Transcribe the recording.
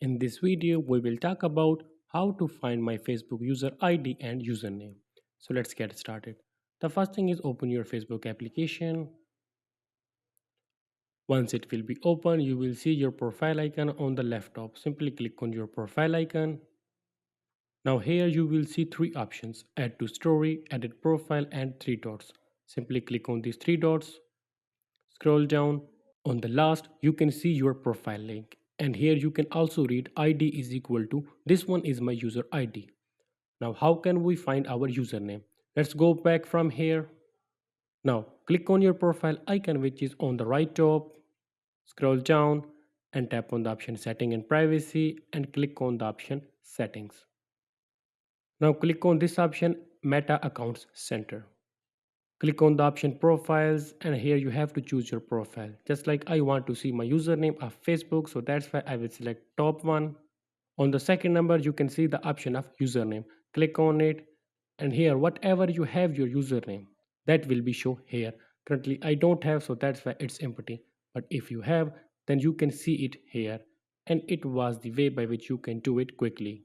In this video, we will talk about how to find my Facebook user ID and username. So let's get started. The first thing is open your Facebook application. Once it will be open, you will see your profile icon on the left top. Simply click on your profile icon. Now here you will see three options: add to story, edit profile and three dots. Simply click on these three dots. Scroll down. On the last, you can see your profile link. And here you can also read ID is equal to this one is my user ID. Now, how can we find our username? Let's go back from here. Now, click on your profile icon, which is on the right top. Scroll down and tap on the option Setting and Privacy and click on the option Settings. Now, click on this option Meta Accounts Center. Click on the option Profiles and here you have to choose your profile. Just like I want to see my username of Facebook, so that's why I will select top one. On the second number, you can see the option of username. Click on it and here whatever you have your username, that will be shown here. Currently I don't have, so that's why it's empty. But if you have, then you can see it here. And it was the way by which you can do it quickly.